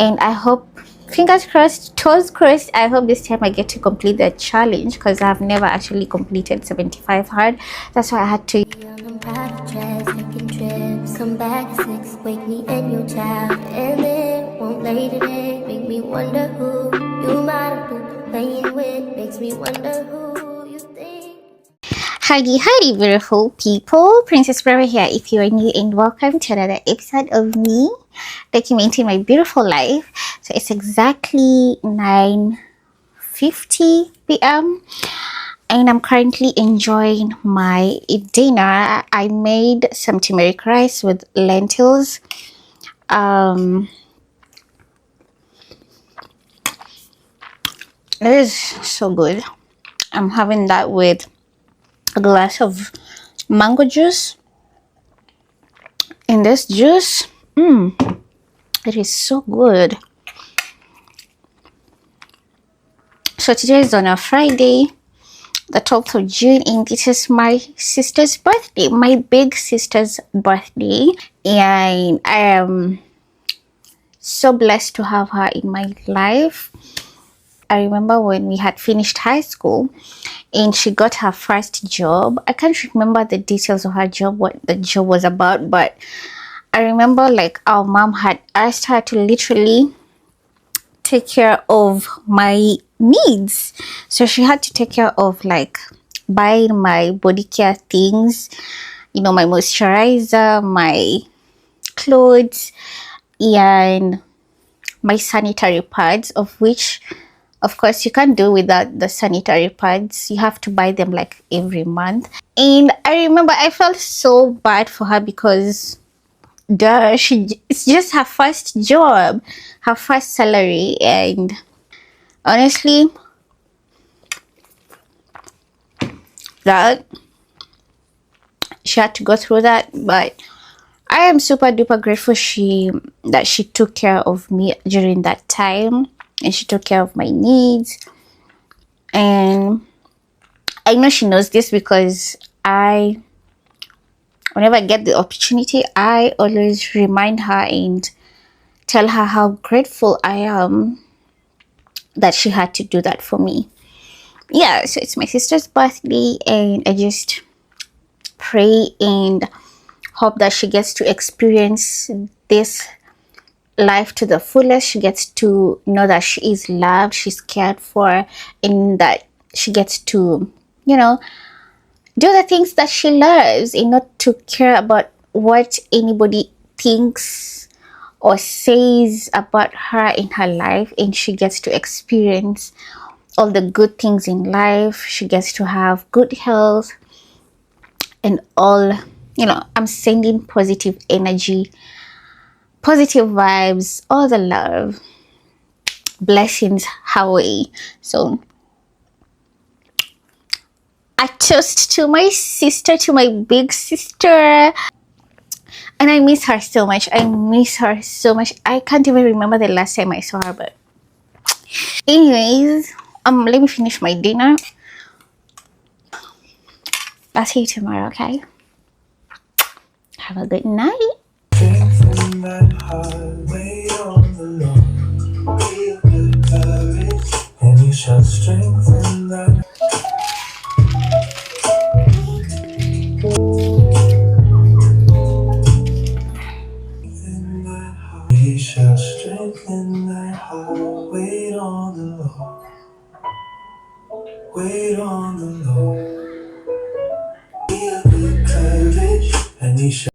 And I hope, fingers crossed, toes crossed, I hope this time I get to complete the challenge, because I've never actually completed 75 hard. That's why I had to. Taking trips, come back at 6, wake me in your child, and then won't lay today. Make me wonder who you might have been playing with. Makes me wonder who you think. Heidi, beautiful people. Princess Forever here. If you are new, and welcome to another episode of me documenting my beautiful life. So it's exactly 9:50 p.m. and I'm currently enjoying my dinner. I made some turmeric rice with lentils. It is so good. I'm having that with a glass of mango juice. In this juice, it is so good. So today is on a Friday, the 12th of June, and this is my sister's birthday, my big sister's birthday, and I am so blessed to have her in my life. I remember when we had finished high school and she got her first job. I can't remember the details of her job, what the job was about, but I remember like our mom had asked her to literally take care of my needs. So she had to take care of like buying my body care things, you know, my moisturizer, my clothes, and my sanitary pads, of which of course you can't do without the sanitary pads. You have to buy them like every month. And I remember I felt so bad for her because it's just her first job, her first salary, and honestly that she had to go through that. But I am super duper grateful that she took care of me during that time, and she took care of my needs. And I know she knows this because whenever I get the opportunity, I always remind her and tell her how grateful I am that she had to do that for me. Yeah, so it's my sister's birthday, and I just pray and hope that she gets to experience this life to the fullest. She gets to know that she is loved, she's cared for, and that she gets to, you know, do the things that she loves and not to care about what anybody thinks or says about her in her life. And she gets to experience all the good things in life. She gets to have good health and all, you know, I'm sending positive energy, positive vibes, all the love, blessings her way. So I toast to my sister, to my big sister. And I miss her so much. I miss her so much. I can't even remember the last time I saw her, but anyways, let me finish my dinner. I'll see you tomorrow, okay? Have a good night. He shall strengthen thy heart. Wait on the Lord. Wait on the Lord. Be of good courage, and he shall.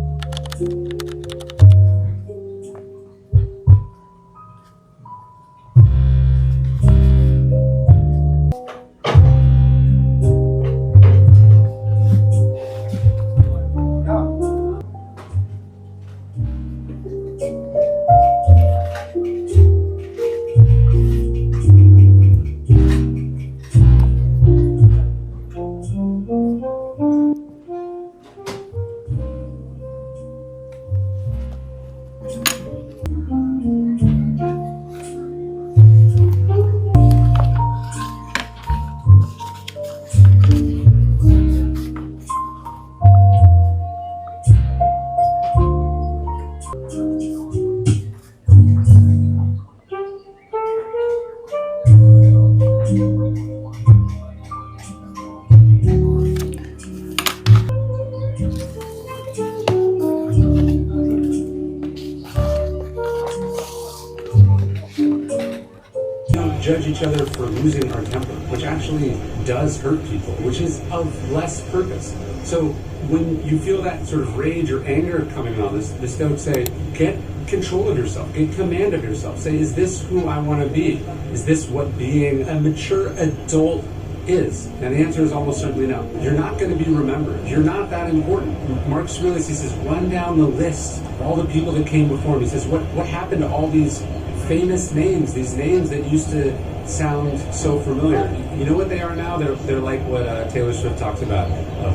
judge each other for losing our temper, which actually does hurt people, which is of less purpose. So when you feel that sort of rage or anger coming on, the Stoics say, get control of yourself, get command of yourself. Say, is this who I want to be? Is this what being a mature adult is? And the answer is almost certainly no. You're not going to be remembered. You're not that important. Marcus Aurelius, he says, run down the list of all the people that came before him. He says, what happened to all these famous names, these names that used to sound so familiar? You know what they are now? They're like what Taylor Swift talks about,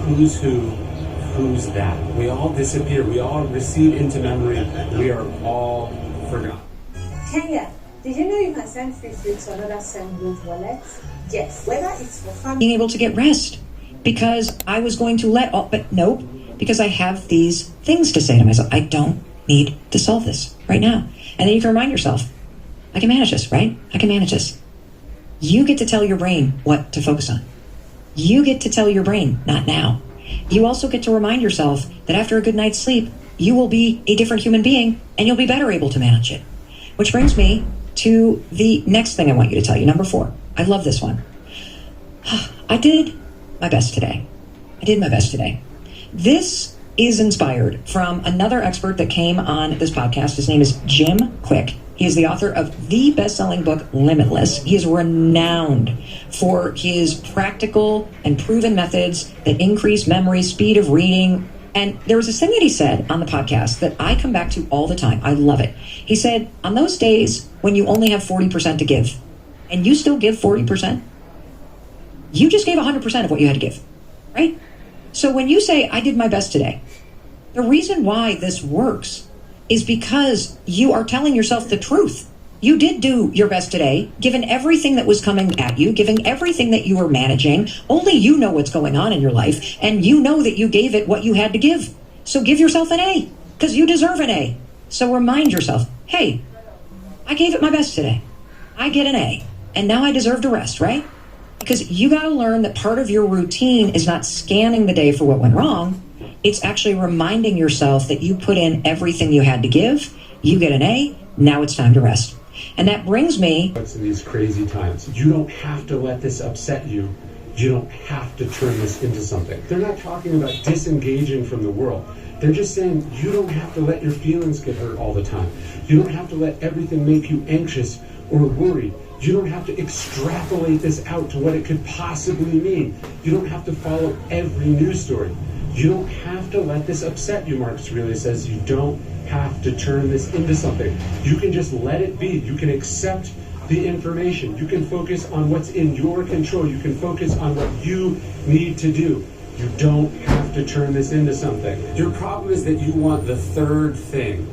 who's who, who's that. We all disappear. We all recede into memory. We are all forgotten. Kenya, did you know you can send free food to another SendGrid wallet? Yes, whether it's for family. Being able to get rest because I was going to but nope, because I have these things to say to myself. I don't need to solve this right now. And then you can remind yourself, I can manage this, right? I can manage this. You get to tell your brain what to focus on. You get to tell your brain, not now. You also get to remind yourself that after a good night's sleep, you will be a different human being and you'll be better able to manage it. Which brings me to the next thing I want you to tell you. Number 4. I love this one. I did my best today. This is inspired from another expert that came on this podcast. His name is Jim Quick. He is the author of the best-selling book, Limitless. He is renowned for his practical and proven methods that increase memory, speed of reading. And there was this thing that he said on the podcast that I come back to all the time. I love it. He said, on those days when you only have 40% to give, and you still give 40%, you just gave 100% of what you had to give, right? So when you say, I did my best today, the reason why this works is because you are telling yourself the truth. You did do your best today, given everything that was coming at you, given everything that you were managing. Only you know what's going on in your life, and you know that you gave it what you had to give. So give yourself an A, because you deserve an A. So remind yourself, hey, I gave it my best today. I get an A, and now I deserve to rest, right? Because you got to learn that part of your routine is not scanning the day for what went wrong. It's actually reminding yourself that you put in everything you had to give. You get an A. Now it's time to rest. And that brings me in these crazy times. You don't have to let this upset you. You don't have to turn this into something. They're not talking about disengaging from the world. They're just saying you don't have to let your feelings get hurt all the time. You don't have to let everything make you anxious or worried. You don't have to extrapolate this out to what it could possibly mean. You don't have to follow every news story. You don't have to let this upset you, Marcus Aurelius says. You don't have to turn this into something. You can just let it be. You can accept the information. You can focus on what's in your control. You can focus on what you need to do. You don't have to turn this into something. Your problem is that you want the third thing.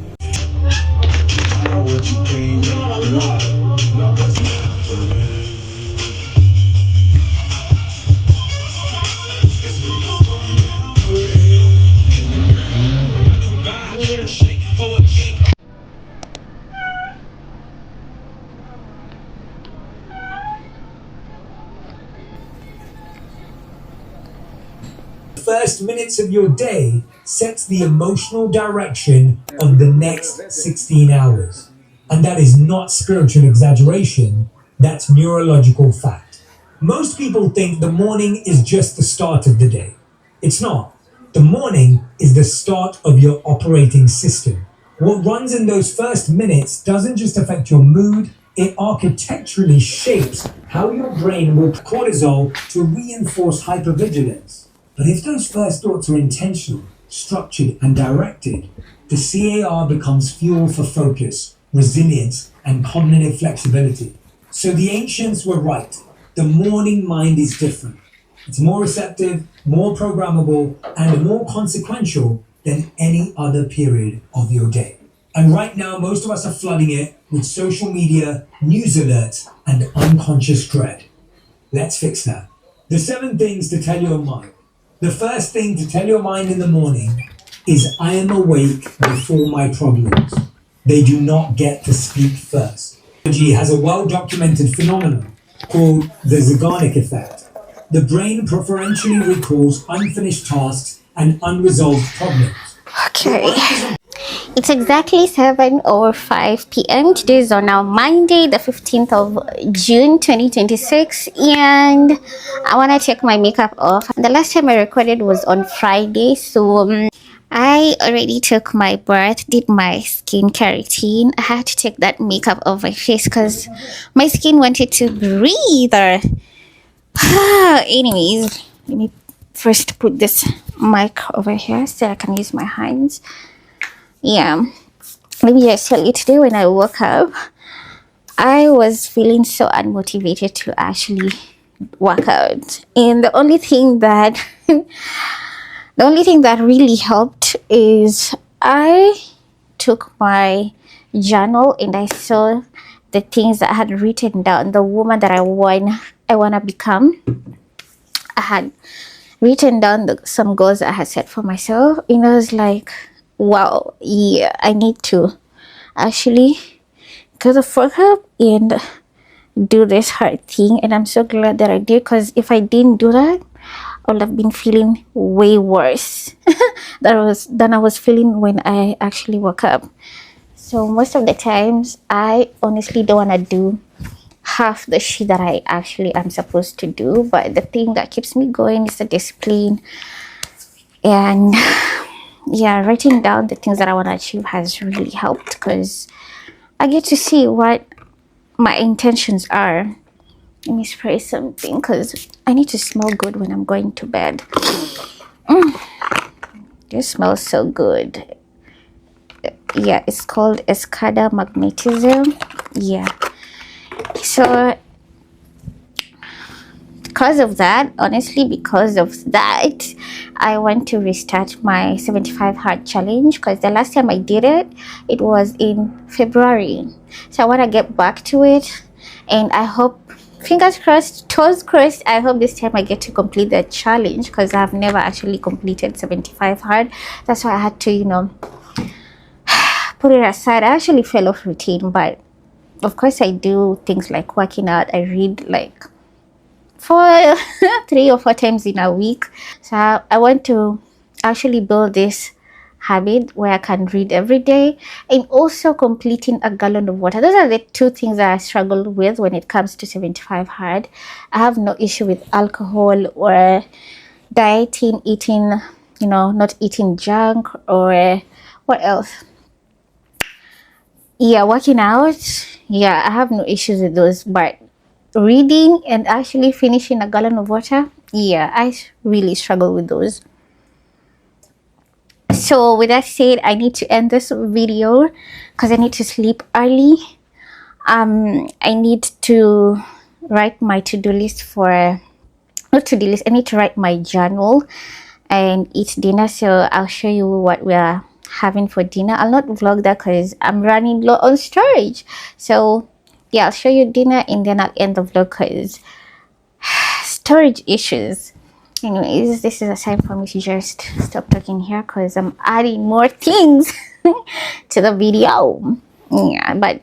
First minutes of your day sets the emotional direction of the next 16 hours. And that is not spiritual exaggeration, that's neurological fact. Most people think the morning is just the start of the day. It's not. The morning is the start of your operating system. What runs in those first minutes doesn't just affect your mood, it architecturally shapes how your brain will cortisol to reinforce hypervigilance. But if those first thoughts are intentional, structured, and directed, the CAR becomes fuel for focus, resilience, and cognitive flexibility. So the ancients were right. The morning mind is different. It's more receptive, more programmable, and more consequential than any other period of your day. And right now, most of us are flooding it with social media, news alerts, and unconscious dread. Let's fix that. The 7 things to tell your mind. The first thing to tell your mind in the morning is I am awake before my problems. They do not get to speak first. Psychology has a well-documented phenomenon called the Zeigarnik effect. The brain preferentially recalls unfinished tasks and unresolved problems. Okay. It's exactly 7 or 5 p.m. Today is on our Monday, the 15th of June 2026, and I want to take my makeup off. The last time I recorded was on Friday, so I already took my bath, did my skincare routine. I had to take that makeup off my face because my skin wanted to breathe. Anyways, let me first put this mic over here so I can use my hands. Yeah, let me just tell you, today when I woke up, I was feeling so unmotivated to actually work out, and the only thing that really helped is I took my journal and I saw the things that I had written down, the woman that I wanna become. I had written down some goals I had set for myself, and I was like, wow, yeah, I need to actually go to work up and do this hard thing. And I'm so glad that I did, because if I didn't do that, I would have been feeling way worse than I was feeling when I actually woke up. So most of the times, I honestly don't want to do half the shit that I actually am supposed to do. But the thing that keeps me going is the discipline. And yeah, writing down the things that I want to achieve has really helped, because I get to see what my intentions are. Let me spray something because I need to smell good when I'm going to bed. This smells so good. Yeah, it's called Escada Magnetism. Yeah. So because of that, I want to restart my 75 hard challenge, because the last time I did it, it was in February. So I want to get back to it, and I hope, fingers crossed, toes crossed, I hope this time I get to complete the challenge, because I've never actually completed 75 hard. That's why I had to, put it aside. I actually fell off routine, but of course I do things like working out. I read like 3 or 4 times in a week. So I want to actually build this habit where I can read every day, and also completing a gallon of water. Those are the 2 things that I struggle with when it comes to 75 hard. I have no issue with alcohol or dieting, eating, not eating junk, or what else? Yeah, working out. Yeah, I have no issues with those, but reading and actually finishing a gallon of water, yeah, I really struggle with those. So with that said, I need to end this video because I need to sleep early. I need to write my to-do list I need to write my journal and eat dinner. So I'll show you what we are having for dinner. I'll not vlog that because I'm running low on storage. So yeah, I'll show you dinner and then I'll end the vlog because storage issues. Anyways, this is a sign for me to just stop talking here because I'm adding more things to the video. Yeah, but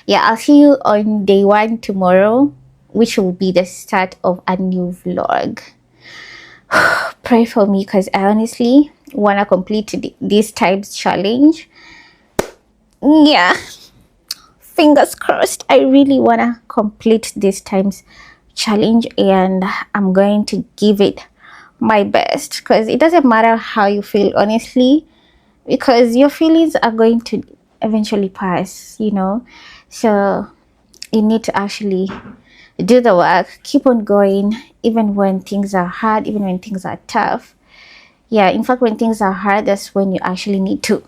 yeah, I'll see you on day 1 tomorrow, which will be the start of a new vlog. Pray for me because I honestly want to complete this times challenge. Yeah, fingers crossed. I really want to complete this times challenge, and I'm going to give it my best, because it doesn't matter how you feel, honestly, because your feelings are going to eventually pass, so you need to actually do the work, keep on going, even when things are hard, even when things are tough. Yeah, in fact, when things are hard, that's when you actually need to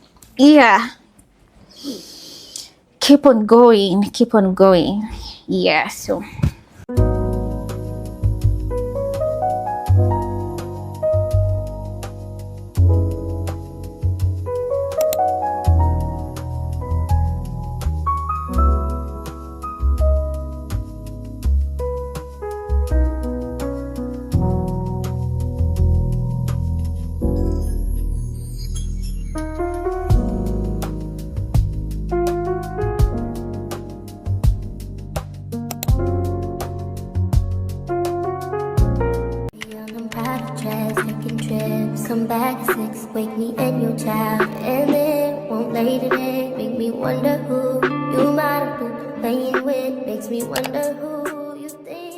keep on going. Yeah, so out of dress, taking trips. Come back at 6, wake me and your child. And then won't lay today, make me wonder who you might have been playing with. Makes me wonder who you think.